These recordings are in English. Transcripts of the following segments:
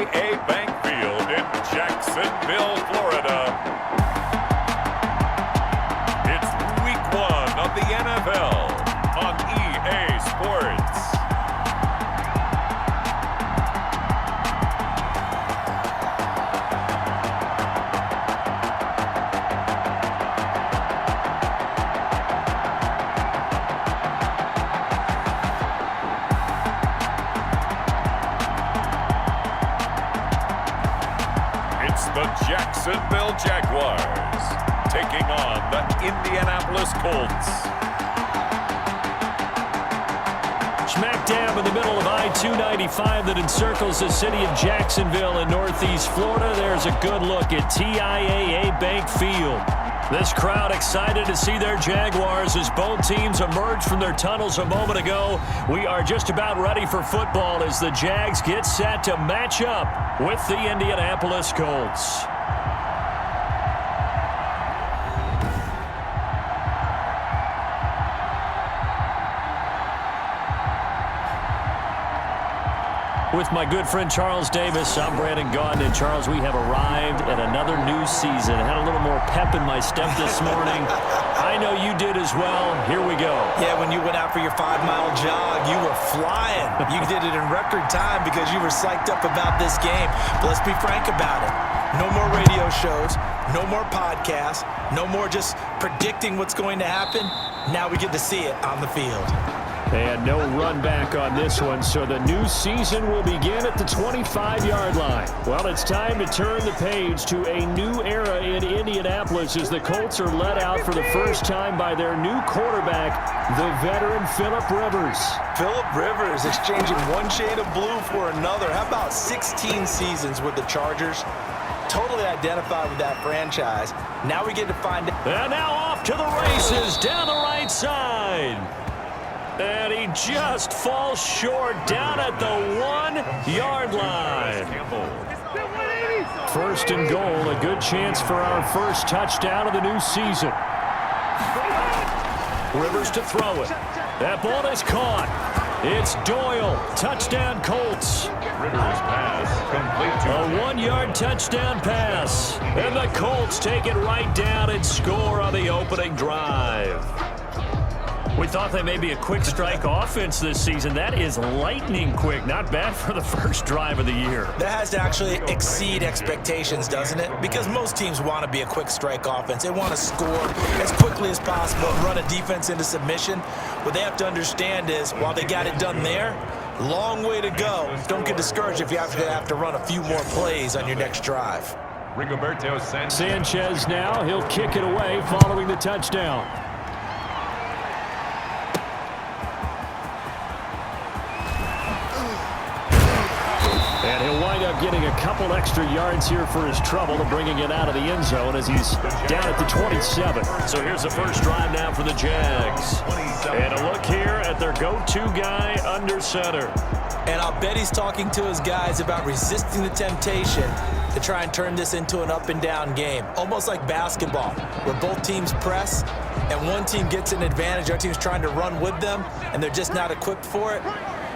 TIAA Bank Field in Jacksonville, Florida. It's week 1 of the NFL on EA Sports. The Jacksonville Jaguars taking on the Indianapolis Colts. Smack dab in the middle of I-295 that encircles the city of Jacksonville in northeast Florida. There's a good look at TIAA Bank Field. This crowd excited to see their Jaguars as both teams emerged from their tunnels a moment ago. We are just about ready for football as the Jags get set to match up with the Indianapolis Colts. With my good friend Charles Davis, I'm Brandon Gaudin. And Charles, we have arrived at another new season. I had a little more pep in my step this morning. I know you did as well. Here we go. Yeah, when you went out for your 5-mile jog, you were flying. You did it in record time because you were psyched up about this game. But let's be frank about it. No more radio shows, no more podcasts, no more just predicting what's going to happen. Now we get to see it on the field. And no run back on this one, so the new season will begin at the 25-yard line. Well, it's time to turn the page to a new era in Indianapolis as the Colts are led out for the first time by their new quarterback, the veteran Philip Rivers. Philip Rivers exchanging one shade of blue for another. How about 16 seasons with the Chargers? Totally identified with that franchise. Now we get to find out. And now off to the races down the right side. And he just falls short down at the 1-yard line. First and goal, a good chance for our first touchdown of the new season. Rivers to throw it. That ball is caught. It's Doyle. Touchdown Colts. Rivers pass complete A 1-yard touchdown pass. And the Colts take it right down and score on the opening drive. We thought they may be a quick strike offense this season. That is lightning quick. Not bad for the first drive of the year. That has to actually exceed expectations, doesn't it? Because most teams want to be a quick strike offense. They want to score as quickly as possible and run a defense into submission. What they have to understand is, while they got it done there, long way to go. Don't get discouraged if you have to run a few more plays on your next drive. Rigoberto Sanchez now. He'll kick it away following the touchdown. And he'll wind up getting a couple extra yards here for his trouble to bringing it out of the end zone as he's down at the 27. So here's the first drive now for the Jags. And a look here at their go-to guy under center. And I'll bet he's talking to his guys about resisting the temptation to try and turn this into an up-and-down game. Almost like basketball, where both teams press, and one team gets an advantage. Our team's trying to run with them, and they're just not equipped for it.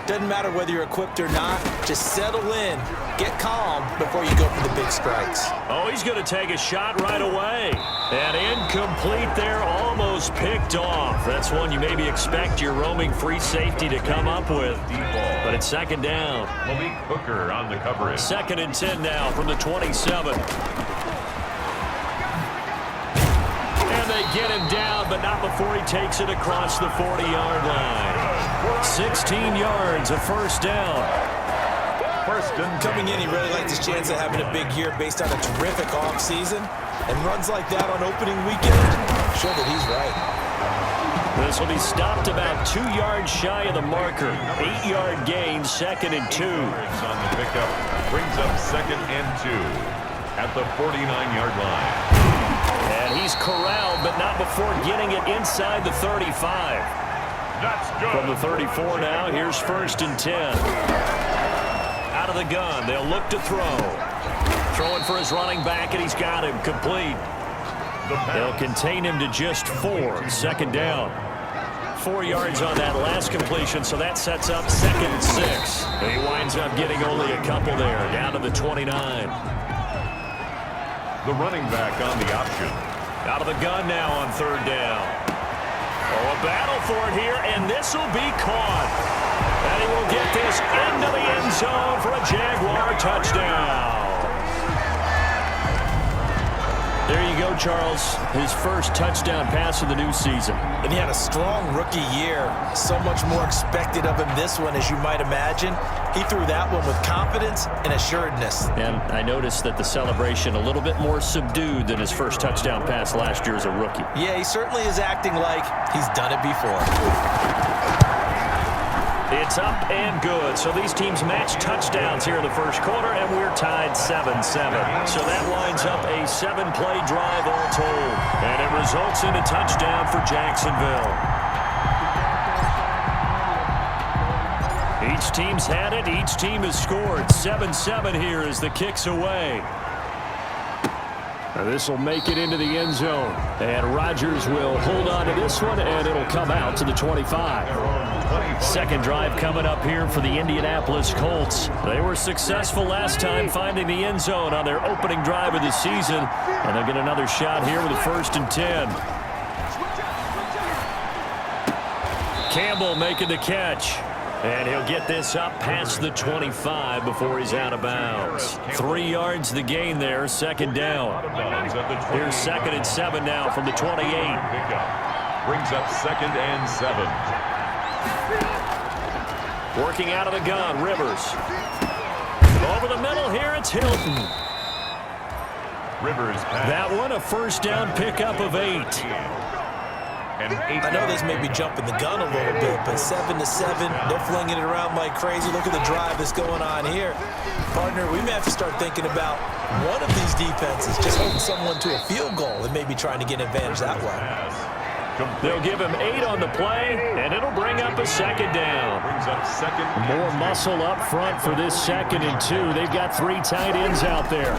Doesn't matter whether you're equipped or not. Just settle in, get calm before you go for the big strikes. Oh, he's going to take a shot right away. And incomplete there, almost picked off. That's one you maybe expect your roaming free safety to come up with. But it's second down. Malik Hooker on the coverage. 2nd and 10 now from the 27. And they get him down, but not before he takes it across the 40-yard line. 16 yards, a first down. First and Coming in, he really likes his chance of having a big year based on a terrific offseason. And runs like that on opening weekend show that he's right. This will be stopped about 2 yards shy of the marker. 8-yard gain, 2nd and 2. on the pickup brings up 2nd and 2 at the 49-yard line. And he's corralled, but not before getting it inside the 35. That's good. From the 34 now, here's 1st and 10. Out of the gun, they'll look to throw. Throwing for his running back, and he's got him complete. They'll contain him to just 4. 2nd down. 4 yards on that last completion, so that sets up 2nd and 6. And he winds up getting only a couple there, down to the 29. The running back on the option. Out of the gun now on 3rd down. Oh, a battle for it here, and this will be caught. And he will get this into the end zone for a Jaguar touchdown. There you go, Charles. His first touchdown pass of the new season. And he had a strong rookie year. So much more expected of him this one, as you might imagine. He threw that one with confidence and assuredness. And I noticed that the celebration a little bit more subdued than his first touchdown pass last year as a rookie. Yeah, he certainly is acting like he's done it before. It's up and good. So these teams match touchdowns here in the first quarter, and we're tied 7-7. So that winds up a 7-play drive all told. And it results in a touchdown for Jacksonville. Each team's had it. Each team has scored. 7-7 here as the kick's away. This will make it into the end zone. And Rodgers will hold on to this one, and it'll come out to the 25. Second drive coming up here for the Indianapolis Colts. They were successful last time finding the end zone on their opening drive of the season. And they'll get another shot here with a 1st and 10. Campbell making the catch. And he'll get this up past the 25 before he's out of bounds. 3 yards the gain there, 2nd down. Here's 2nd and 7 now from the 28. Brings up 2nd and 7. Working out of the gun, Rivers. Over the middle here, it's Hilton. Rivers pass. That one a 1st down pickup of 8. I know this may be jumping the gun a little bit, but 7-7, they're flinging it around like crazy. Look at the drive that's going on here. Partner, we may have to start thinking about one of these defenses just holding someone to a field goal and maybe trying to get an advantage that way. They'll give him 8 on the play, and it'll bring up a 2nd down. Brings up 2nd. More muscle up front for this 2nd and 2. They've got 3 tight ends out there.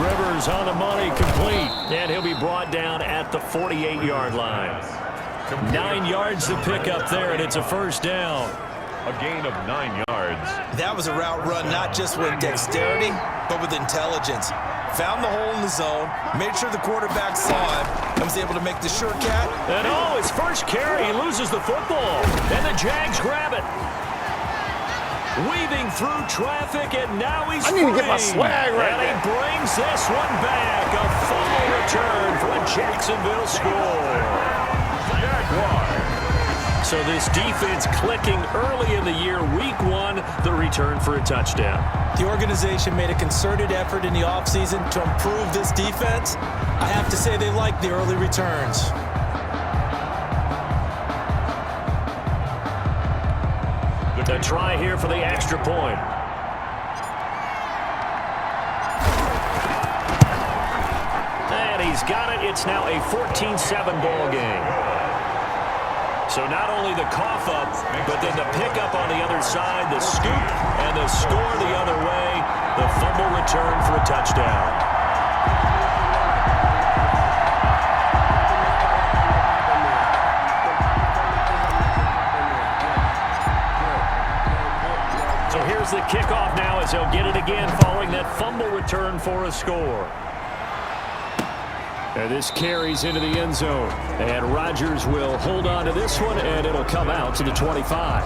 Rivers on the money, complete. And he'll be brought down at the 48-yard line. 9 yards to pick up there, and it's a 1st down. A gain of 9 yards. That was a route run not just with dexterity, but with intelligence. Found the hole in the zone, made sure the quarterback saw him, and was able to make the sure cat. And oh, his first carry, he loses the football. And the Jags grab it. Weaving through traffic, and now he's free. I need to get my swag right And there. he brings this one back. A fumble return for a Jacksonville score. Jaguars. So this defense clicking early in the year. Week 1, the return for a touchdown. The organization made a concerted effort in the offseason to improve this defense. I have to say they like the early returns. A try here for the extra point. And he's got it. It's now a 14-7 ball game. So not only the cough up, but then the pickup on the other side, the scoop, and the score the other way. The fumble return for a touchdown. So here's the kickoff now as he'll get it again following that fumble return for a score. And this carries into the end zone. And Rodgers will hold on to this one, and it'll come out to the 25.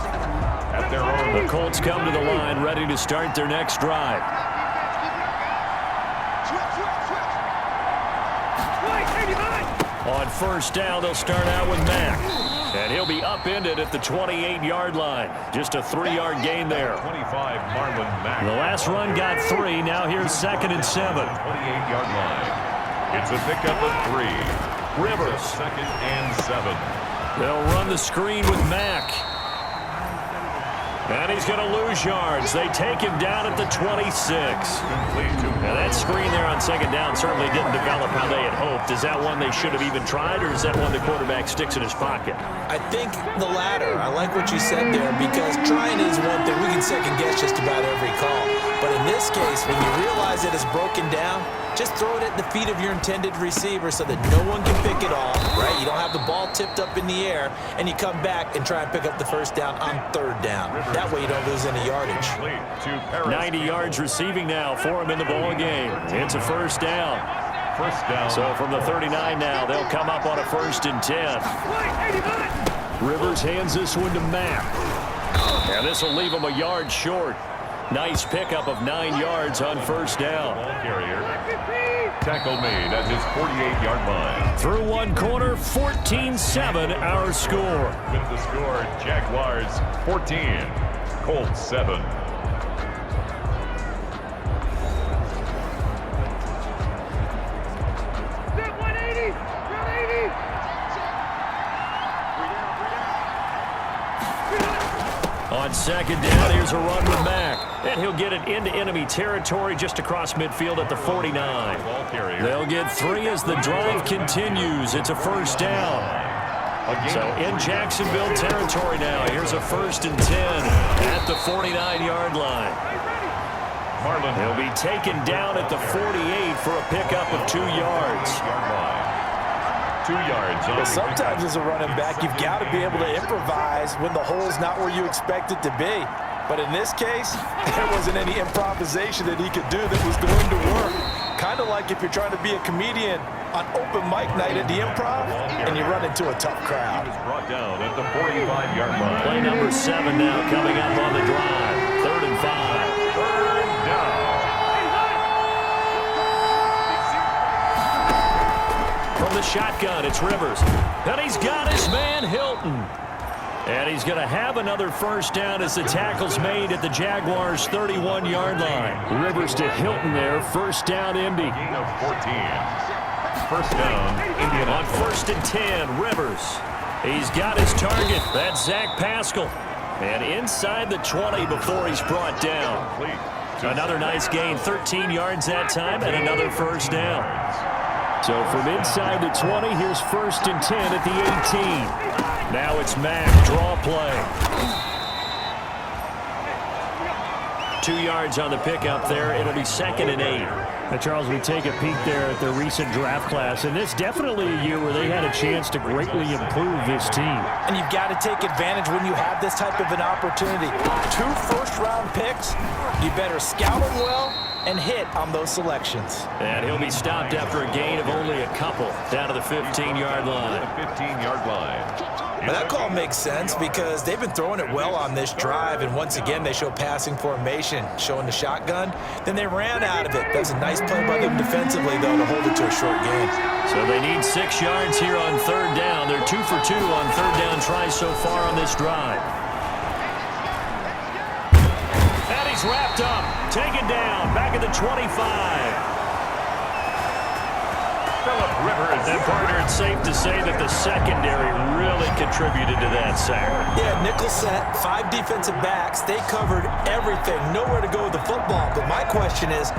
At their own. The Colts come to the line ready to start their next drive. On 1st down, they'll start out with Mack. And he'll be upended at the 28-yard line. Just a 3-yard gain there. 25, Marlon Mack. The last run got 3. Now here's 2nd and 7. 28-yard line. It's a pickup of 3. Rivers. 2nd and 7. They'll run the screen with Mack. And he's going to lose yards. They take him down at the 26. Now that screen there on 2nd down certainly didn't develop how they had hoped. Is that one they should have even tried, or is that one the quarterback sticks in his pocket? I think the latter. I like what you said there, because trying is one thing. We can second guess just about every call. But in this this case, when you realize it is broken down, just throw it at the feet of your intended receiver so that no one can pick it off, right? You don't have the ball tipped up in the air, and you come back and try and pick up the first down on third down. That way you don't lose any yardage. 90 yards receiving now for him in the ball game. It's a first down. First down. So from the 39 now, they'll come up on a 1st and 10. Rivers hands this one to Mack. And this will leave him a yard short. Nice pickup of 9 yards on first down. Ball carrier. Tackle made at his 48-yard line. Through one corner, 14-7 our score. With the score, Jaguars 14, Colts 7. On second down, here's a run with Mack. And he'll get it into enemy territory just across midfield at the 49. Ball carrier. They'll get 3 as the drive continues. It's a first down. So in Jacksonville territory now, here's a 1st and 10 at the 49-yard line. Marlon. He'll be taken down at the 48 for a pickup of 2 yards. 2 yards. Well, sometimes as a running back, you've got to be able to improvise when the hole's not where you expect it to be. But in this case, there wasn't any improvisation that he could do that was going to work. Kind of like if you're trying to be a comedian on open mic night at the Improv and you run into a tough crowd. He was brought down at the 45-yard line. Play number 7 now coming up on the drive. 3rd and 5. Third down. From the shotgun, it's Rivers. And he's got his man, Hilton. And he's going to have another first down as the tackle's made at the Jaguars' 31-yard line. Rivers to Hilton there, first down empty. Gain of 14. First down, Indiana. On 1st and 10, Rivers. He's got his target. That's Zach Pascal. And inside the 20 before he's brought down. Another nice gain, 13 yards that time, and another first down. So from inside the 20, here's 1st and 10 at the 18. Now it's Mack, draw play. 2 yards on the pickup there. It'll be 2nd and 8. Now, Charles, we take a peek there at the recent draft class, and this definitely a year where they had a chance to greatly improve this team. And you've got to take advantage when you have this type of an opportunity. 2 first-round picks, you better scout them well and hit on those selections. And he'll be stopped after a gain of only a couple down to the 15-yard line. The 15-yard line. Well, that call makes sense because they've been throwing it well on this drive, and once again they show passing formation, showing the shotgun. Then they ran out of it. That was a nice play by them defensively, though, to hold it to a short gain. So they need 6 yards here on 3rd down. They're 2 for 2 on 3rd down tries so far on this drive. And he's wrapped up, taken down, back at the 25. Phillip Rivers. And partner, it's safe to say that the secondary really contributed to that sack. Yeah, nickel set, 5 defensive backs. They covered everything, nowhere to go with the football. But my question is,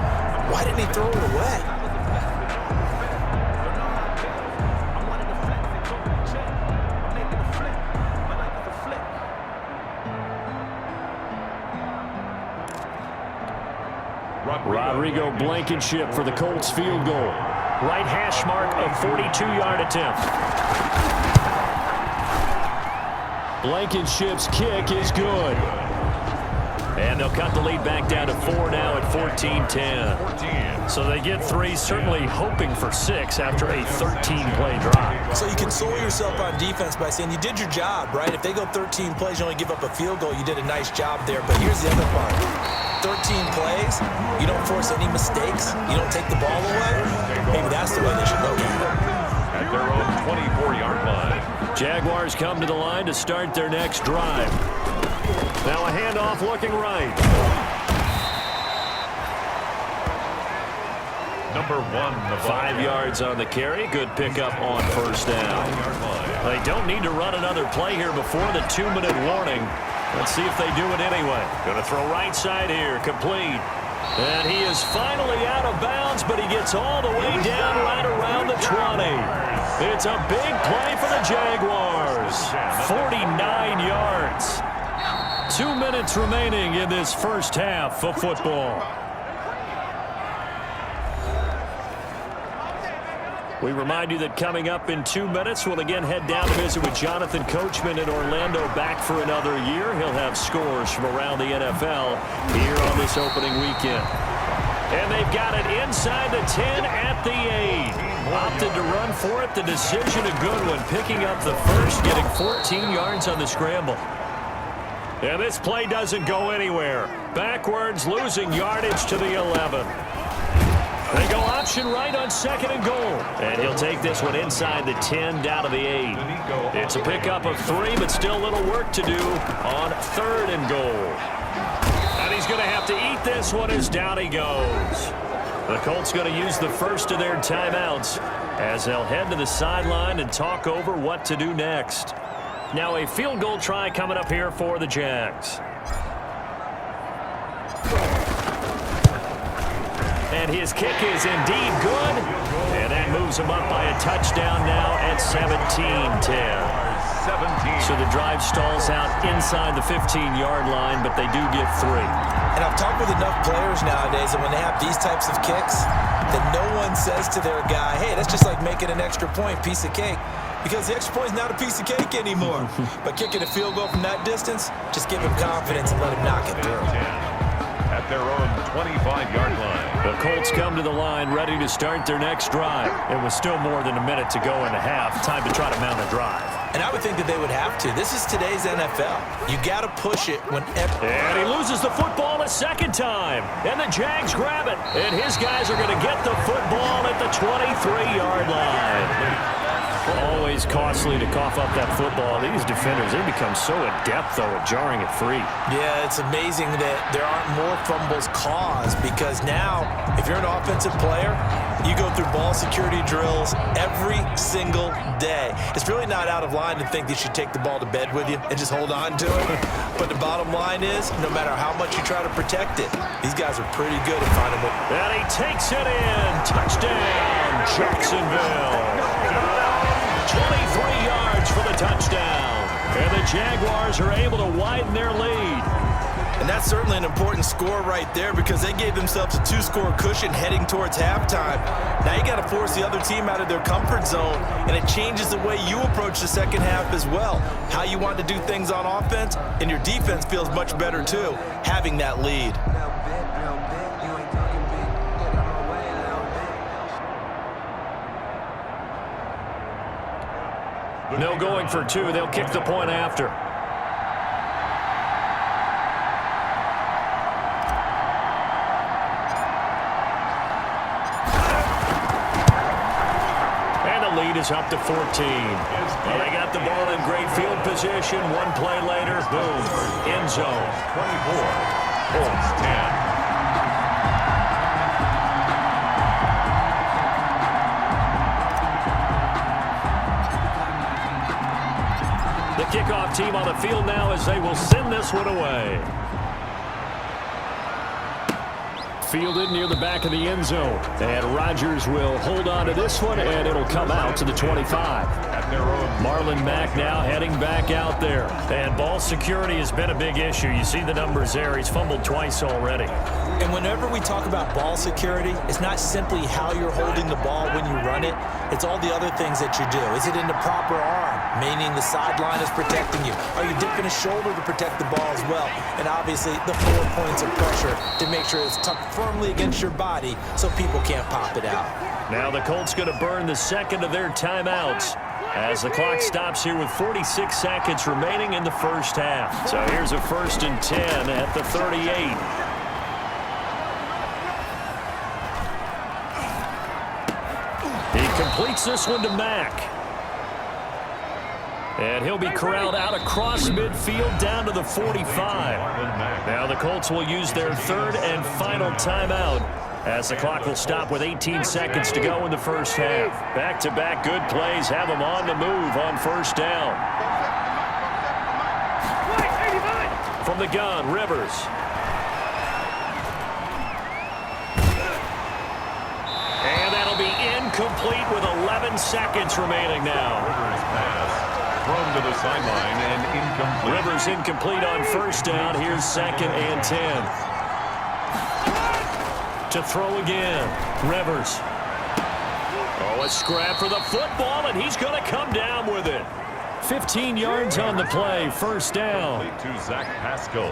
why didn't he throw it away? Rodrigo Blankenship for the Colts field goal. Right hash mark of 42-yard attempt. Blankenship's kick is good. And they'll cut the lead back down to 4 now at 14-10. So they get 3, certainly hoping for 6 after a 13-play drive. So you console yourself on defense by saying you did your job, right? If they go 13 plays, you only give up a field goal, you did a nice job there. But here's the other part. 13 plays, you don't force any mistakes, you don't take the ball away. Maybe that's the way they should look at it. At their own 24-yard line. Jaguars come to the line to start their next drive. Now a handoff looking right. Number 1. 5 yards on the carry. Good pickup on first down. They don't need to run another play here before the 2-minute warning. Let's see if they do it anyway. Going to throw right side here. Complete. And he is finally out of bounds, but he gets all the way down right around the 20. It's a big play for the Jaguars. 49 yards. 2 minutes remaining in this first half of football. We remind you that coming up in 2 minutes, we'll again head down to visit with Jonathan Coachman in Orlando, back for another year. He'll have scores from around the NFL here on this opening weekend. And they've got it inside the 10 at the 8. Opted to run for it. The decision a good one, picking up the first, getting 14 yards on the scramble. And this play doesn't go anywhere. Backwards, losing yardage to the 11. They go option right on 2nd and goal. And he'll take this one inside the 10 down to the 8. It's a pickup of 3, but still a little work to do on 3rd and goal. And he's going to have to eat this one as down he goes. The Colts going to use the first of their timeouts as they'll head to the sideline and talk over what to do next. Now a field goal try coming up here for the Jags. And his kick is indeed good. And that moves him up by a touchdown now at 17-10. So the drive stalls out inside the 15-yard line, but they do get 3. And I've talked with enough players nowadays that when they have these types of kicks, that no one says to their guy, hey, that's just like making an extra point, piece of cake. Because the extra point is not a piece of cake anymore. But kicking a field goal from that distance, just give him confidence and let him knock it through. At their own 25-yard line. The Colts come to the line ready to start their next drive. It was still more than a minute to go in the half. Time to try to mount a drive. And I would think that they would have to. This is today's NFL. You got to push it whenever. And he loses the football a second time. And the Jags grab it. And his guys are going to get the football at the 23-yard line. Always costly to cough up that football. These defenders, they become so adept, though, at jarring it free. Yeah, it's amazing that there aren't more fumbles caused because now, if you're an offensive player, you go through ball security drills every single day. It's really not out of line to think that you should take the ball to bed with you and just hold on to it. But the bottom line is, no matter how much you try to protect it, these guys are pretty good at finding it. And he takes it in. Touchdown, Jacksonville. 23 yards for the touchdown. And the Jaguars are able to widen their lead. And that's certainly an important score right there because they gave themselves a 2-score cushion heading towards halftime. Now you got to force the other team out of their comfort zone, and it changes the way you approach the second half as well. How you want to do things on offense, and your defense feels much better too, having that lead. No going for 2. They'll kick the point after. And the lead is up to 14. Well, they got the ball in great field position. One play later, boom, end zone. 24, Colts 10. The kickoff team on the field now as they will send this one away. Fielded near the back of the end zone. And Rodgers will hold on to this one, and it'll come out to the 25. Marlon Mack now heading back out there. And ball security has been a big issue. You see the numbers there. He's fumbled twice already. And whenever we talk about ball security, it's not simply how you're holding the ball when you run it. It's all the other things that you do. Is it in the proper arm, meaning the sideline is protecting you? Are you dipping a shoulder to protect the ball as well? And obviously, the 4 points of pressure to make sure it's tucked firmly against your body so people can't pop it out. Now the Colts going to burn the second of their timeouts as the clock stops here with 46 seconds remaining in the first half. So here's a 1st and 10 at the 38. He completes this one to Mack. And he'll be corralled out across midfield down to the 45. Now the Colts will use their 3rd and final timeout as the clock will stop with 18 seconds to go in the first half. Back-to-back good plays have them on the move on 1st down. From the gun, Rivers. And that'll be incomplete with 11 seconds remaining now. Thrown to the sideline and incomplete. Rivers incomplete on 1st down. Here's 2nd and 10. To throw again. Rivers. Now a scrap for the football, and he's going to come down with it. 15 yards on the play, first down. To Zach Pascal.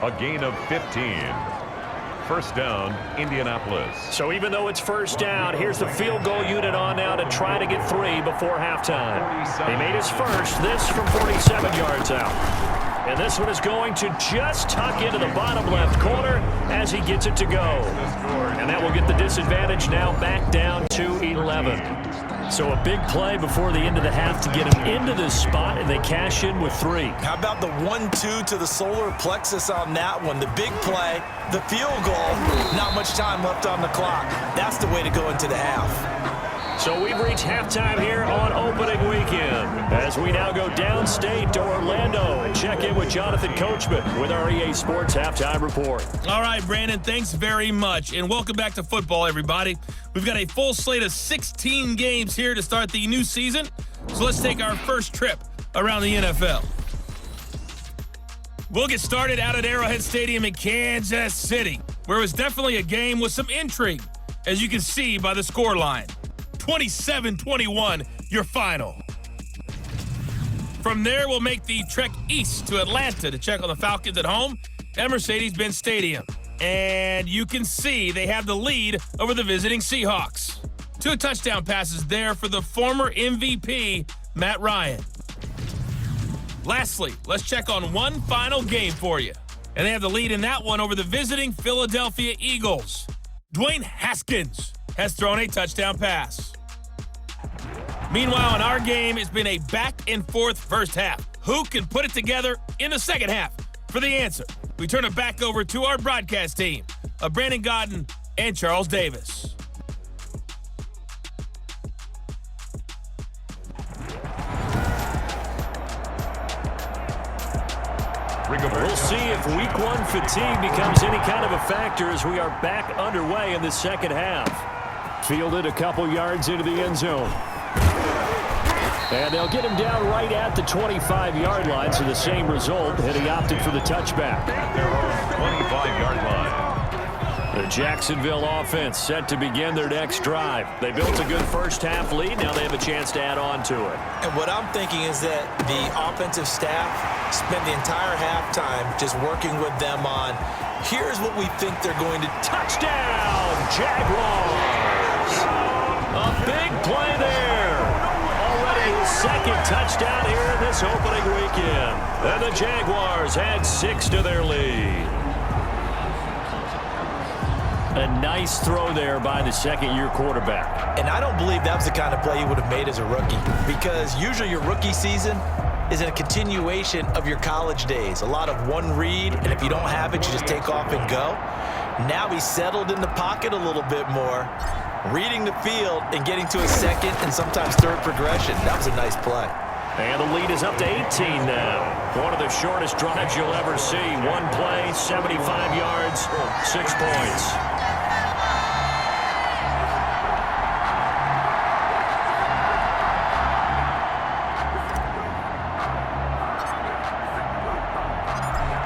A gain of 15. First down, Indianapolis. So even though it's first down, here's the field goal unit on now to try to get 3 before halftime. He made his first, this from 47 yards out. And this one is going to just tuck into the bottom left corner as he gets it to go. And that will get the disadvantage now back down to 11. So a big play before the end of the half to get him into this spot, and they cash in with 3. How about the 1-2 to the solar plexus on that one? The big play, the field goal, not much time left on the clock. That's the way to go into the half. So we've reached halftime here on opening weekend as we now go downstate to Orlando and check in with Jonathan Coachman with our EA Sports Halftime Report. All right, Brandon, thanks very much, and welcome back to football, everybody. We've got a full slate of 16 games here to start the new season, so let's take our first trip around the NFL. We'll get started out at Arrowhead Stadium in Kansas City, where it was definitely a game with some intrigue, as you can see by the scoreline. 27-21, your final. From there, we'll make the trek east to Atlanta to check on the Falcons at home at Mercedes-Benz Stadium. And you can see they have the lead over the visiting Seahawks. 2 touchdown passes there for the former MVP, Matt Ryan. Lastly, let's check on one final game for you. And they have the lead in that one over the visiting Philadelphia Eagles. Dwayne Haskins has thrown a touchdown pass. Meanwhile, in our game, it's been a back-and-forth first half. Who can put it together in the second half? For the answer, we turn it back over to our broadcast team of Brandon Godden and Charles Davis. We'll see if week 1 fatigue becomes any kind of a factor as we are back underway in the second half. Fielded a couple yards into the end zone. And they'll get him down right at the 25-yard line, so the same result, and he opted for the touchback. At their own 25-yard line. The Jacksonville offense set to begin their next drive. They built a good first-half lead. Now they have a chance to add on to it. And what I'm thinking is that the offensive staff spent the entire halftime just working with them on, here's what we think they're going to. Touchdown, Jaguars! A big play there. Already his second touchdown here in this opening weekend. And the Jaguars add 6 to their lead. A nice throw there by the second-year quarterback. And I don't believe that was the kind of play he would have made as a rookie, because usually your rookie season is a continuation of your college days. A lot of one read, and if you don't have it, you just take off and go. Now he's settled in the pocket a little bit more, reading the field and getting to his second and sometimes third progression. That was a nice play. And the lead is up to 18 now. One of the shortest drives you'll ever see. One play, 75 yards, 6 points.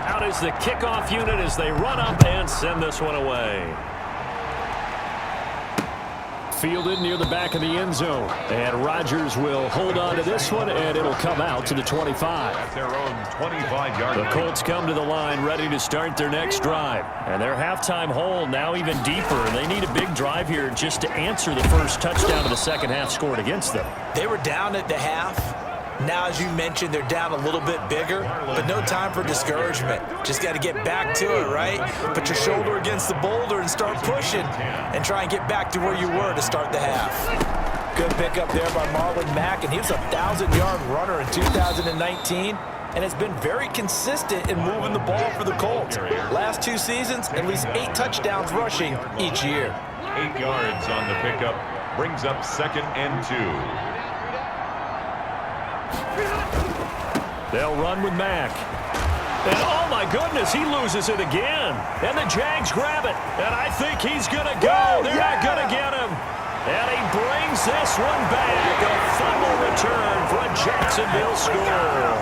Out is the kickoff unit as they run up and send this one away. Fielded near the back of the end zone. And Rodgers will hold on to this one, and it'll come out to the 25. At their own 25-yard The line. Colts come to the line ready to start their next drive. And their halftime hole now even deeper. They need a big drive here just to answer the first touchdown of the second half scored against them. They were down at the half. Now, as you mentioned, they're down a little bit bigger, but no time for discouragement. Just got to get back to it, right? Put your shoulder against the boulder and start pushing and try and get back to where you were to start the half. Good pickup there by Marlon Mack, and he was a 1,000-yard runner in 2019 and has been very consistent in moving the ball for the Colts. Last 2 seasons, at least 8 touchdowns rushing each year. 8 yards on the pickup. Brings up 2nd and 2. They'll run with Mack. And oh my goodness, he loses it again. And the Jags grab it. And I think he's going to go. They're not going to get him. And he brings this one back. A fumble return for a Jacksonville score.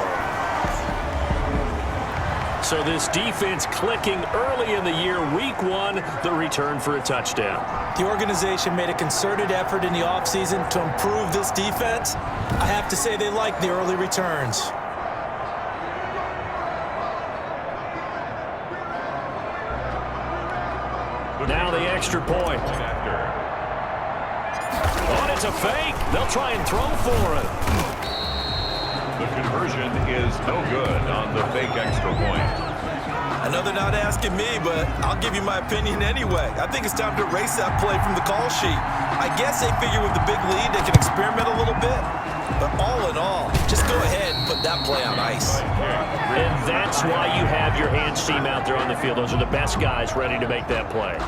So this defense clicking early in the year, week 1, the return for a touchdown. The organization made a concerted effort in the offseason to improve this defense. I have to say they like the early returns. Now the extra point. Oh, and it's a fake. They'll try and throw for it. The conversion is no good on the fake extra point. I know they're not asking me, but I'll give you my opinion anyway. I think it's time to erase that play from the call sheet. I guess they figure with the big lead they can experiment a little bit. But all in all, just go ahead and put that play on ice. And that's why you have your hands team out there on the field. Those are the best guys ready to make that play.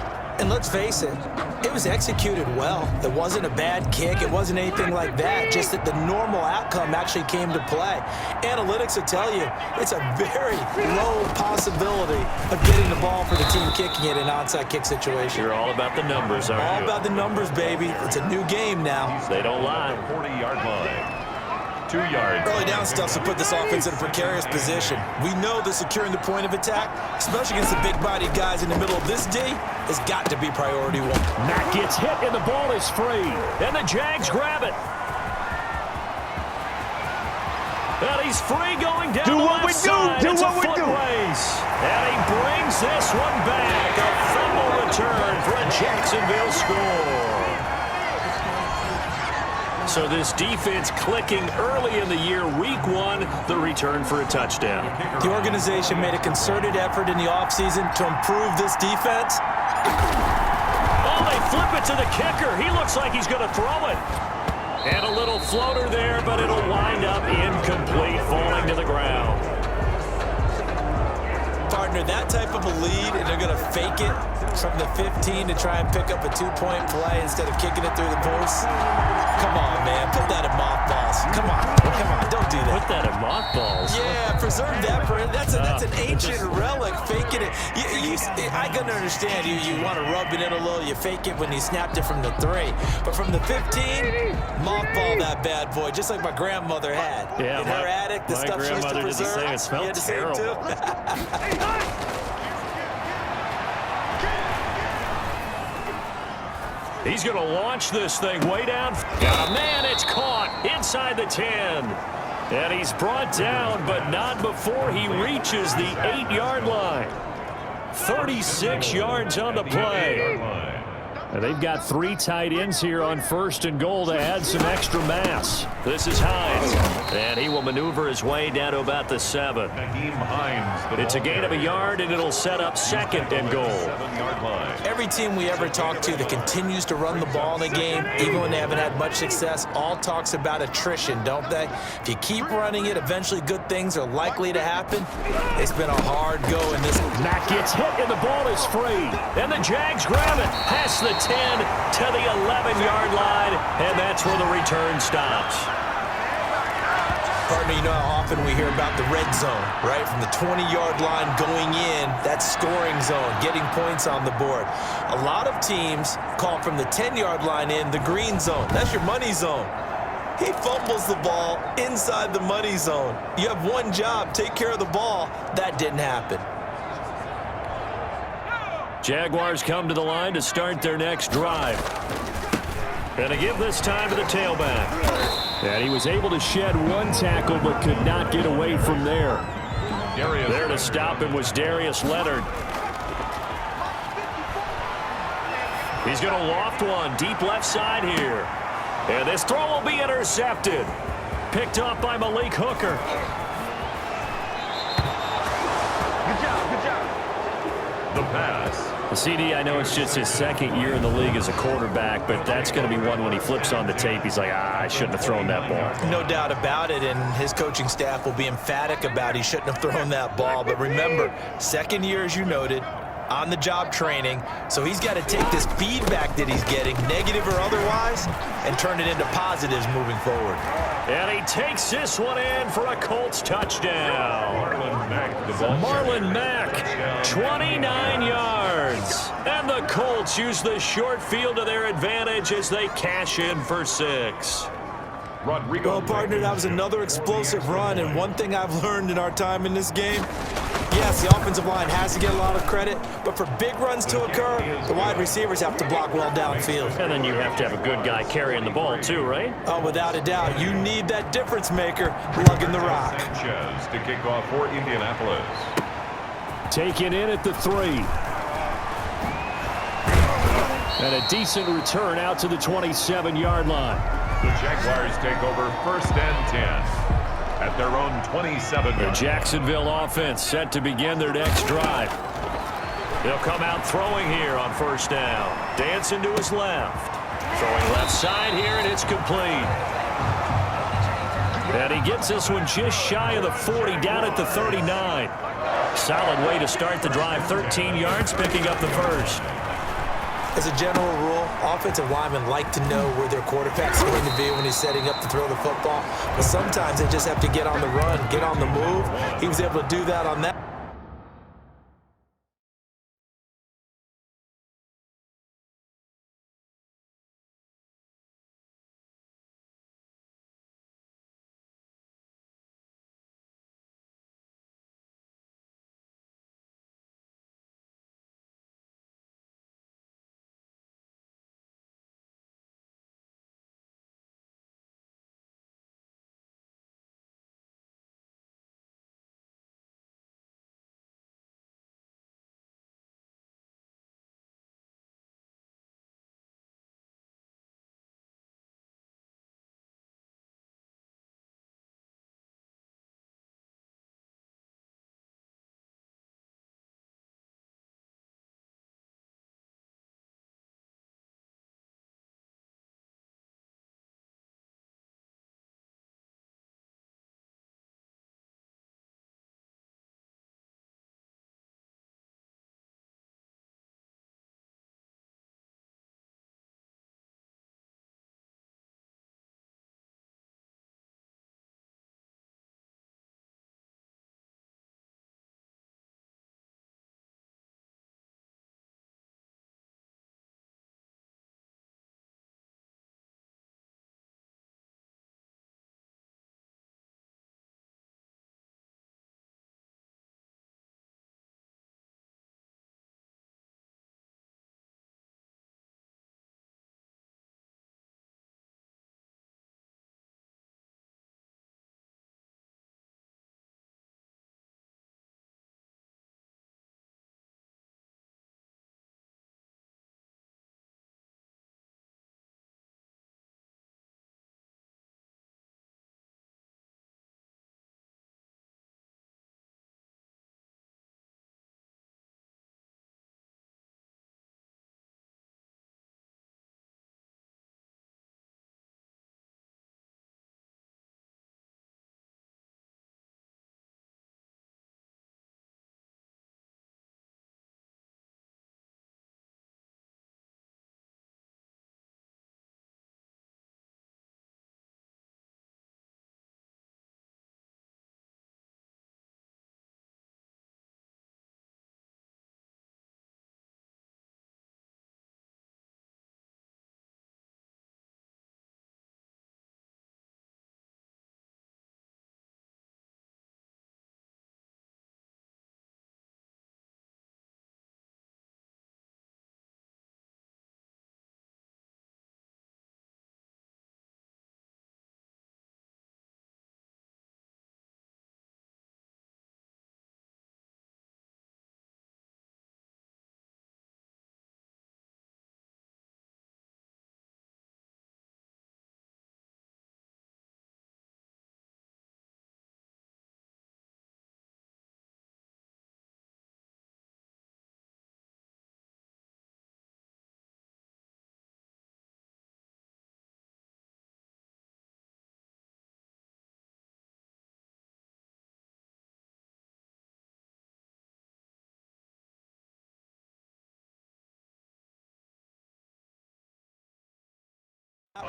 And let's face it, it was executed well. It wasn't a bad kick. It wasn't anything like that. Just that the normal outcome actually came to play. Analytics will tell you it's a very low possibility of getting the ball for the team kicking it in an onside kick situation. You're all about the numbers, aren't you? All about the numbers, baby. It's a new game now. They don't lie. 40-yard line. 2 yards. Early down stuff to put this offense in a precarious position. We know that securing the point of attack, especially against the big-bodied guys in the middle of this D, has got to be priority 1. Mack gets hit, and the ball is free. And the Jags grab it. And he's free going down the left side. It's a foot race. And he brings this one back. A fumble return for a Jacksonville score. So this defense clicking early in the year, week 1, the return for a touchdown. The organization made a concerted effort in the offseason to improve this defense. Oh, they flip it to the kicker. He looks like he's going to throw it. And a little floater there, but it'll wind up incomplete, falling to the ground. Partner, that type of a lead, and they're going to fake it from the 15 to try and pick up a 2-point play instead of kicking it through the post. Come on, man. Put that in mothballs. Come on. Don't do that. Put that in mothballs. Yeah, preserve that. That's an ancient relic. Faking it. I can understand you want to rub it in a little. You fake it when you snapped it from the 3. But from the 15, mothball that bad boy, just like my grandmother had. Yeah, in her attic, the stuff she used to preserve. It smelled terrible. He's going to launch this thing way down. Got a man. It's caught inside the 10. And he's brought down, but not before he reaches the 8-yard line. 36 yards on the play. And they've got 3 tight ends here on 1st and goal to add some extra mass. This is Hines, and he will maneuver his way down to about the 7. It's a gain of a yard, and it'll set up 2nd and goal. 7-yard line. Every team we ever talk to that continues to run the ball in a game, even when they haven't had much success, all talks about attrition, don't they? If you keep running it, eventually good things are likely to happen. It's been a hard go in this. Mack gets hit, and the ball is free. And the Jags grab it past the 10 to the 11-yard line, and that's where the return stops. Partner, you know how often we hear about the red zone, right? From the 20-yard line going in, that scoring zone, getting points on the board. A lot of teams call from the 10-yard line in the green zone. That's your money zone. He fumbles the ball inside the money zone. You have one job, take care of the ball. That didn't happen. Jaguars come to the line to start their next drive. And to give this time to the tailback. And he was able to shed 1 tackle but could not get away from there. There to stop him was Darius Leonard. He's going to loft one deep left side here. And this throw will be intercepted. Picked up by Malik Hooker. Good job. The pass. CD, I know it's just his 2nd year in the league as a quarterback, but that's going to be one when he flips on the tape. He's like, I shouldn't have thrown that ball. No doubt about it, and his coaching staff will be emphatic about he shouldn't have thrown that ball. But remember, 2nd year, as you noted, on-the-job training, so he's got to take this feedback that he's getting, negative or otherwise, and turn it into positives moving forward. And he takes this one in for a Colts touchdown. Marlon Mack, 29 yards. And the Colts use the short field to their advantage as they cash in for 6. Well, partner, that was another explosive run, and one thing I've learned in our time in this game, Yes, the offensive line has to get a lot of credit, but for big runs to occur, the wide receivers have to block well downfield. And then you have to have a good guy carrying the ball too, right? Oh, without a doubt, you need that difference maker lugging the rock. Sanchez to kick off for Indianapolis. Taken in at the 3. And a decent return out to the 27-yard line. The Jaguars take over 1st and 10 at their own 27. The Jacksonville offense set to begin their next drive. They'll come out throwing here on 1st down. Dancing to his left. Throwing left side here, and it's complete. And he gets this one just shy of the 40, down at the 39. Solid way to start the drive. 13 yards, picking up the first. As a general rule, offensive linemen like to know where their quarterback's going to be when he's setting up to throw the football. But sometimes they just have to get on the run, get on the move. He was able to do that on that.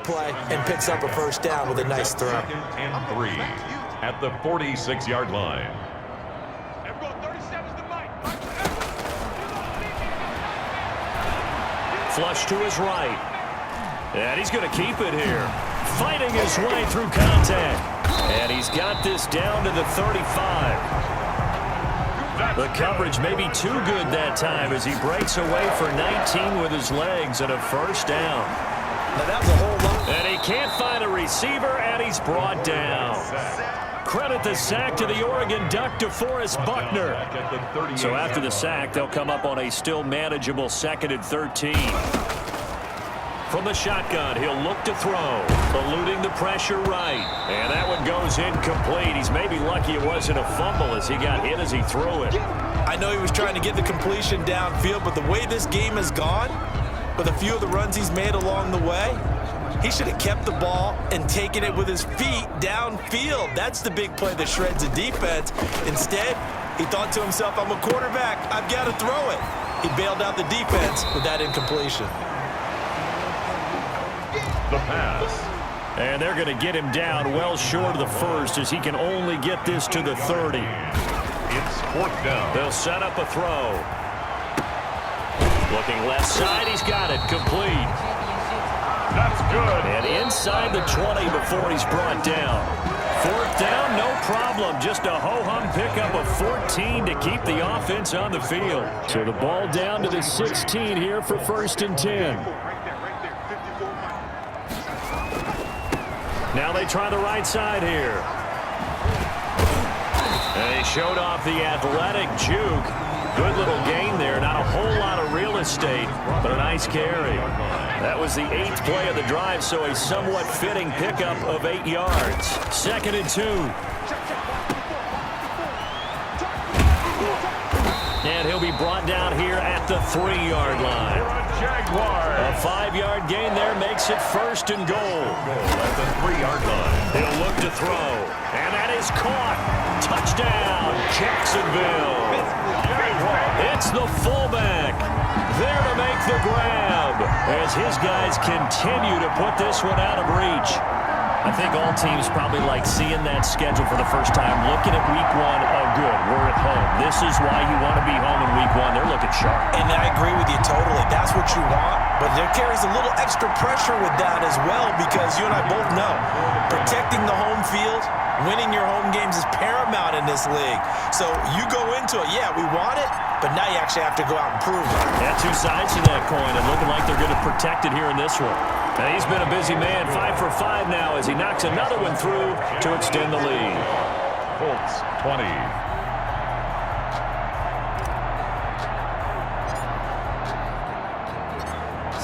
Play and picks up a 1st down with a nice throw. 2nd and 3 at the 46-yard line. Flush to his right. And he's going to keep it here. Fighting his way through contact. And he's got this down to the 35. That The coverage may be too good that time as he breaks away for 19 with his legs and a first down. Now that was a whole lot. And he can't find a receiver, and he's brought down. Credit the sack to the Oregon Duck, DeForest Buckner. So after the sack, they'll come up on a still manageable 2nd and 13. From the shotgun, he'll look to throw, eluding the pressure right. And that one goes incomplete. He's maybe lucky it wasn't a fumble as he got hit as he threw it. I know he was trying to get the completion downfield, but the way this game has gone, with a few of the runs he's made along the way, he should have kept the ball and taken it with his feet downfield. That's the big play that shreds the defense. Instead, he thought to himself, I'm a quarterback, I've got to throw it. He bailed out the defense with that incompletion. The pass. And they're going to get him down well short of the first as he can only get this to the 30. It's 4th down. They'll set up a throw. Looking left side, he's got it complete. That's good. And inside the 20 before he's brought down. 4th down, no problem. Just a ho-hum pickup of 14 to keep the offense on the field. So the ball down to the 16 here for 1st and 10. Now they try the right side here. And he showed off the athletic juke. Good little gain there. Not a whole lot of real estate, but a nice carry. That was the 8th play of the drive, so a somewhat fitting pickup of 8 yards. 2nd and 2. And he'll be brought down here at the 3-yard line. A 5-yard gain there makes it 1st and goal. At the 3-yard line. He'll look to throw. And that is caught. Touchdown, Jacksonville. It's the fullback there to make the grab as his guys continue to put this one out of reach. I think all teams probably like seeing that schedule for the first time, looking at week 1. Oh, good, we're at home. This is why you want to be home in week 1. They're looking sharp. And I agree with you totally. That's what you want. But there carries a little extra pressure with that as well because you and I both know protecting the home field, winning your home games is paramount in this league. So you go into it, yeah, we want it, but now you actually have to go out and prove it. Yeah, 2 sides to that coin, and looking like they're going to protect it here in this one. Now, he's been a busy man, 5 for 5 now as he knocks another one through to extend the lead. Colts 20.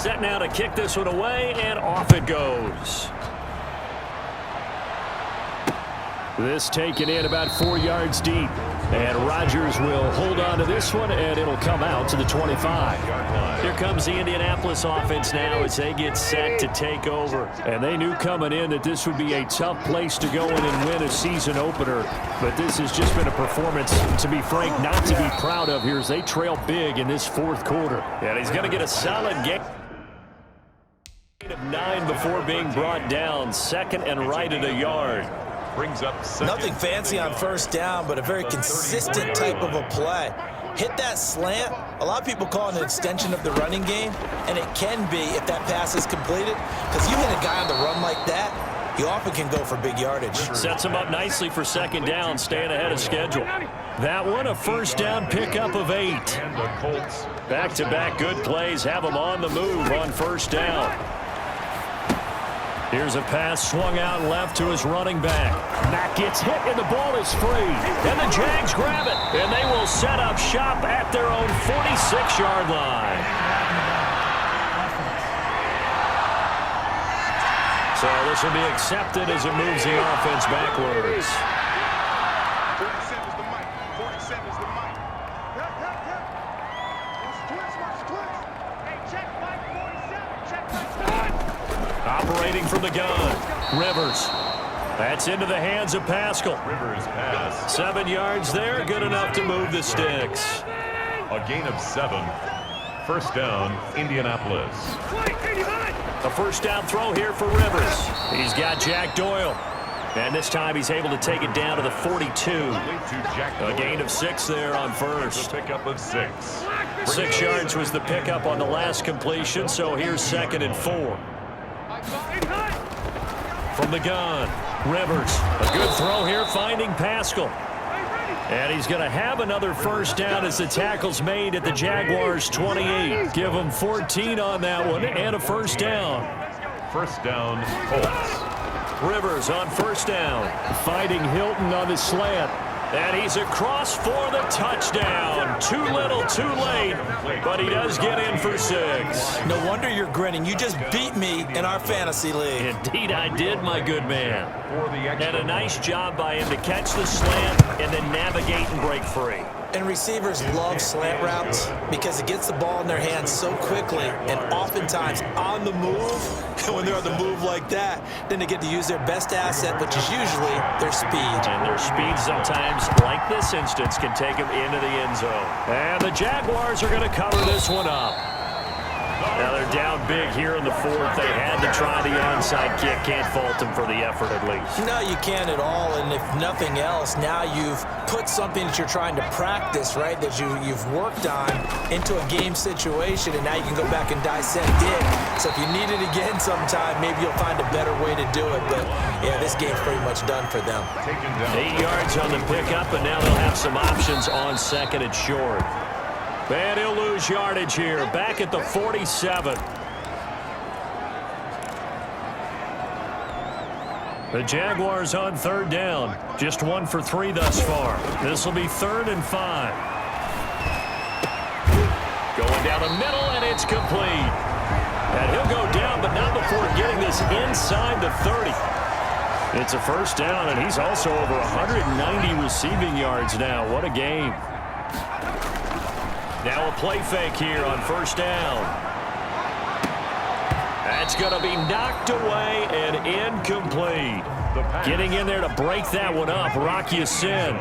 Set now to kick this one away, and off it goes. This taken in about 4 yards deep. And Rodgers will hold on to this one, and it'll come out to the 25. Here comes the Indianapolis offense now as they get set to take over. And they knew coming in that this would be a tough place to go in and win a season opener. But this has just been a performance, to be frank, not to be proud of here as they trail big in this 4th quarter. And he's going to get a solid game of 9 before being brought down. 2nd and right at a yard. Brings up nothing fancy on 1st down, but a very consistent type of a play. Hit that slant. A lot of people call it an extension of the running game, and it can be if that pass is completed, because you hit a guy on the run like that, he often can go for big yardage. Sets him up nicely for 2nd down, staying ahead of schedule. That one, a 1st down pickup of 8. And the Colts. Back-to-back good plays have them on the move on 1st down. Here's a pass swung out left to his running back. Mack gets hit and the ball is free. And the Jags grab it. And they will set up shop at their own 46-yard line. So this will be accepted as it moves the offense backwards. 47 is the mic. 47 is the mic. Hey, check mic 47. Check mic 47. Operating from the gun, Rivers. That's into the hands of Pascal. Rivers pass. 7 yards there, good enough to move the sticks. A gain of 7. 1st down, Indianapolis. A 1st down throw here for Rivers. He's got Jack Doyle. And this time he's able to take it down to the 42. A gain of 6 there on 1st. A pickup of 6. 6 yards was the pickup on the last completion, so here's 2nd and 4. From the gun, Rivers. A good throw here, finding Pascal. And he's going to have another first down as the tackle's made at the Jaguars' 28. Give him 14 on that one and a first down. First down, Colts. Rivers on first down. Fighting Hilton on the slant. And he's across for the touchdown. Too little, too late, but he does get in for 6. No wonder you're grinning. You just beat me in our fantasy league. Indeed I did, my good man. And a nice job by him to catch the slant and then navigate and break free. And receivers love slant routes because it gets the ball in their hands so quickly and oftentimes on the move. And when they're on the move like that, then they get to use their best asset, which is usually their speed. And their speed sometimes, like this instance, can take them into the end zone. And the Jaguars are going to cover this one up. Now they're down big here in the 4th. They had to try the onside kick. Can't fault them for the effort at least. No, you can't at all. And if nothing else, now you've put something that you're trying to practice, right, that you've worked on into a game situation, and now you can go back and dissect it. So if you need it again sometime, maybe you'll find a better way to do it. But, yeah, this game's pretty much done for them. 8 yards on the pickup, and now they'll have some options on second and short. And he'll lose yardage here, back at the 47. The Jaguars on third down. Just 1 for 3 thus far. This will be 3rd and 5. Going down the middle, and it's complete. And he'll go down, but not before getting this inside the 30. It's a first down, and he's also over 190 receiving yards now. What a game. Now a play fake here on first down. That's going to be knocked away and incomplete. Getting in there to break that one up, Rock Ya-Sin.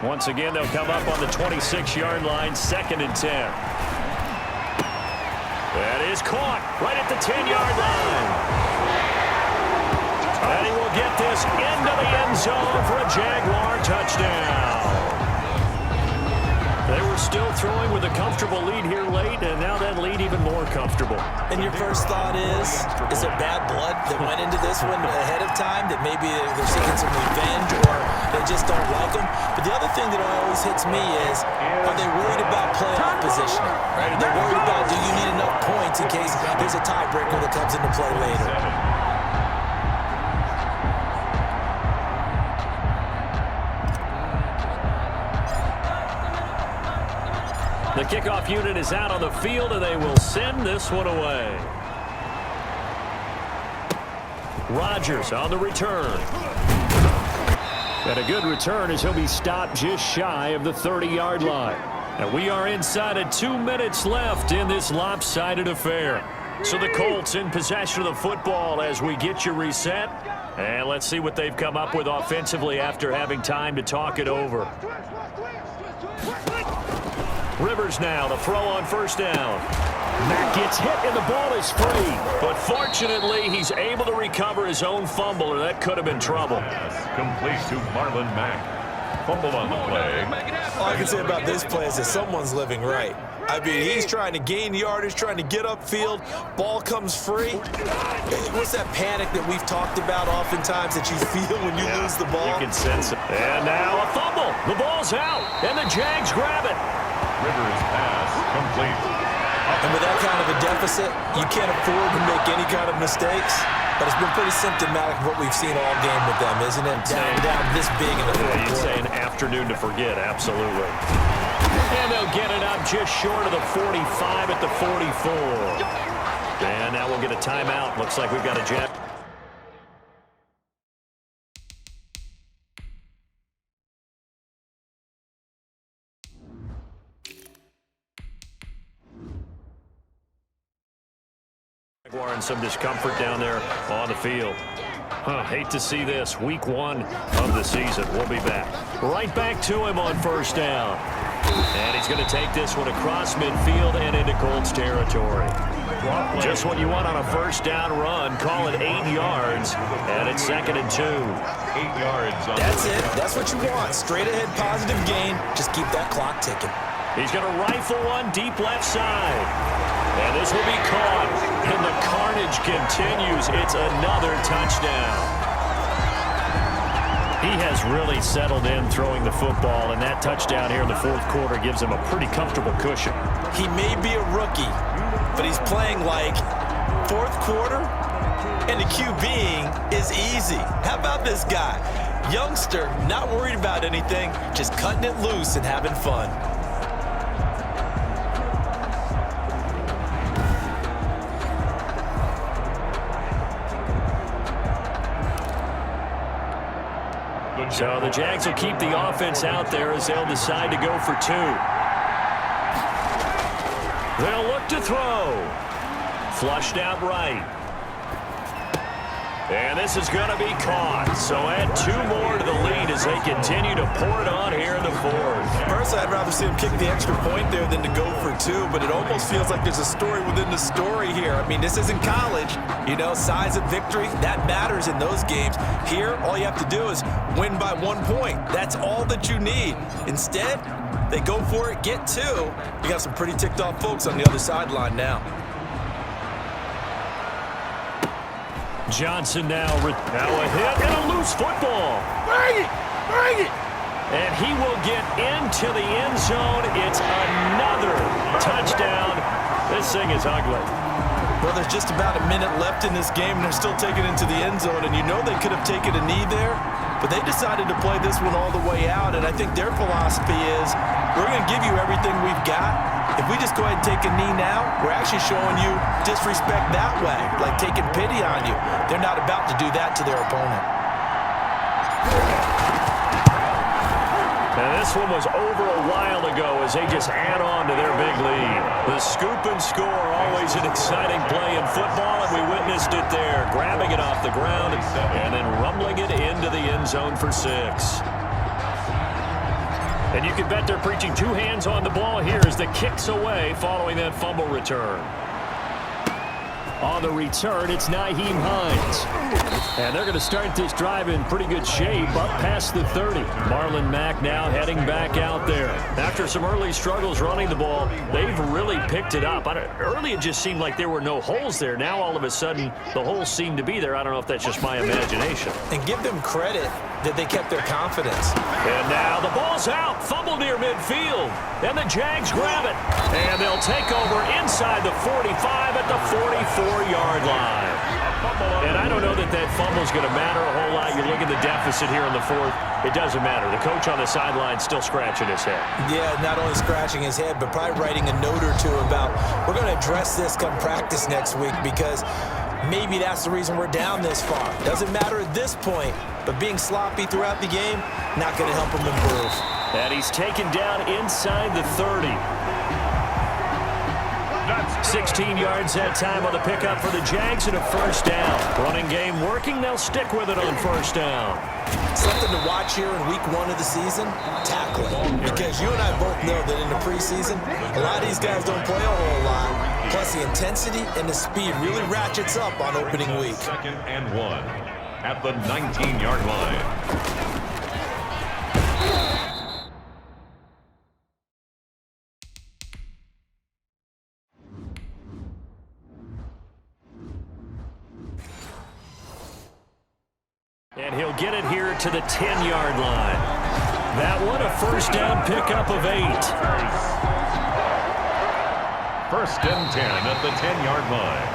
Once again, they'll come up on the 26-yard line, 2nd and 10. That is caught right at the 10-yard line. And he will get this into the end zone for a Jaguar touchdown. They were still throwing with a comfortable lead here late, and now that lead even more comfortable. And your first thought is there bad blood that went into this one ahead of time, that maybe they're seeking some revenge or they just don't like them? But the other thing that always hits me is, are they worried about playoff positioning? Right? Are they worried about, do you need enough points in case there's a tiebreaker that comes into play later? The kickoff unit is out on the field, and they will send this one away. Rodgers on the return. And a good return as he'll be stopped just shy of the 30-yard line. And we are inside of 2 minutes left in this lopsided affair. So the Colts in possession of the football as we get you reset. And let's see what they've come up with offensively after having time to talk it over. Rivers now, the throw on first down. Mack gets hit and the ball is free. But fortunately, he's able to recover his own fumble, or that could have been trouble. Complete to Marlon Mack. Fumble on the play. All I can say about this play is that someone's living right. I mean, he's trying to gain yardage, trying to get upfield. Ball comes free. What's that panic that we've talked about oftentimes that you feel when you lose the ball? You can sense it. And now a fumble. The ball's out, and the Jags grab it. Rivers pass complete. And with that kind of a deficit, you can't afford to make any kind of mistakes. But it's been pretty symptomatic of what we've seen all game with them, isn't it? Down this big in the fourth quarter. You'd say an afternoon to forget, absolutely. And they'll get it up just short of the 45 at the 44. And now we'll get a timeout. Looks like we've got a jet. And some discomfort down there on the field. Hate to see this. Week 1 of the season. We'll be back. Right back to him on first down. And he's going to take this one across midfield and into Colts territory. Just what you want on a first down run. Call it 8 yards. And it's 2nd and 2. 8 yards. That's it. That's what you want. Straight ahead positive gain. Just keep that clock ticking. He's going to rifle one deep left side. And this will be caught. And the carnage continues. It's another touchdown. He has really settled in throwing the football, and that touchdown here in the fourth quarter gives him a pretty comfortable cushion. He may be a rookie, but he's playing like fourth quarter, and the QBing is easy. How about this guy? Youngster, not worried about anything, just cutting it loose and having fun. So the Jags will keep the offense out there as they'll decide to go for two. They'll look to throw. Flushed out right. And this is going to be caught. So add two more to the lead as they continue to pour it on here in the fourth. Personally, I'd rather see him kick the extra point there than to go for two, but it almost feels like there's a story within the story here. I mean, this isn't college. You know, size of victory, that matters in those games. Here, all you have to do is win by 1 point. That's all that you need. Instead, they go for it, get two. You got some pretty ticked off folks on the other sideline now. Johnson now a hit and a loose football. Bring it! Bring it! And he will get into the end zone. It's another touchdown. This thing is ugly. Well, there's just about a minute left in this game, and they're still taking it into the end zone. And you know they could have taken a knee there, but they decided to play this one all the way out. And I think their philosophy is, we're going to give you everything we've got. If we just go ahead and take a knee now, we're actually showing you disrespect that way, like taking pity on you. They're not about to do that to their opponent. And this one was over a while ago as they just add on to their big lead. The scoop and score, always an exciting play in football, and we witnessed it there, grabbing it off the ground and then rumbling it into the end zone for 6. And you can bet they're preaching two hands on the ball here as the kick's away following that fumble return. On the return, it's Nyheim Hines. And they're going to start this drive in pretty good shape, up past the 30. Marlon Mack now heading back out there. After some early struggles running the ball, they've really picked it up. Early, it just seemed like there were no holes there. Now, all of a sudden, the holes seem to be there. I don't know if that's just my imagination. And give them credit that they kept their confidence. And now the ball's out. Fumble near midfield. And the Jags grab it. And they'll take over inside the 45 at the 44-yard line. And I don't know that fumble's going to matter a whole lot. You look at the deficit here in the fourth. It doesn't matter. The coach on the sideline still scratching his head. Yeah, not only scratching his head, but probably writing a note or two about, we're going to address this come practice next week because maybe that's the reason we're down this far. Doesn't matter at this point, but being sloppy throughout the game, not going to help him improve. And he's taken down inside the 30. 16 yards that time on the pickup for the Jags and a first down. Running game working. They'll stick with it on first down. Something to watch here in week 1 of the season, tackling. Because you and I both know that in the preseason, a lot of these guys don't play a whole lot. Plus the intensity and the speed really ratchets up on opening week. 2nd and 1 at the 19-yard line. And he'll get it here to the 10-yard line. That one a first down pickup of 8. 1st and 10 at the 10-yard line.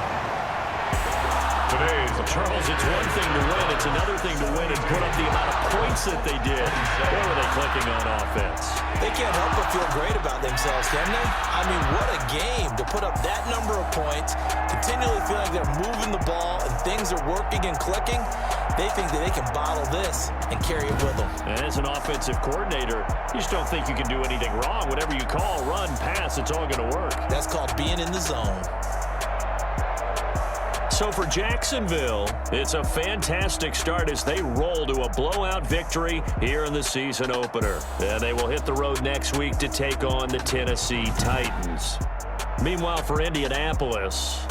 Today's Charles, it's one thing to win. It's another thing to win and put up the amount of points that they did. Where were they clicking on offense? They can't help but feel great about themselves, can they? I mean, what a game to put up that number of points, continually feel like they're moving the ball and things are working and clicking. They think that they can bottle this and carry it with them. And as an offensive coordinator, you just don't think you can do anything wrong. Whatever you call, run, pass, it's all going to work. That's called being in the zone. So for Jacksonville, it's a fantastic start as they roll to a blowout victory here in the season opener. And they will hit the road next week to take on the Tennessee Titans. Meanwhile, for Indianapolis,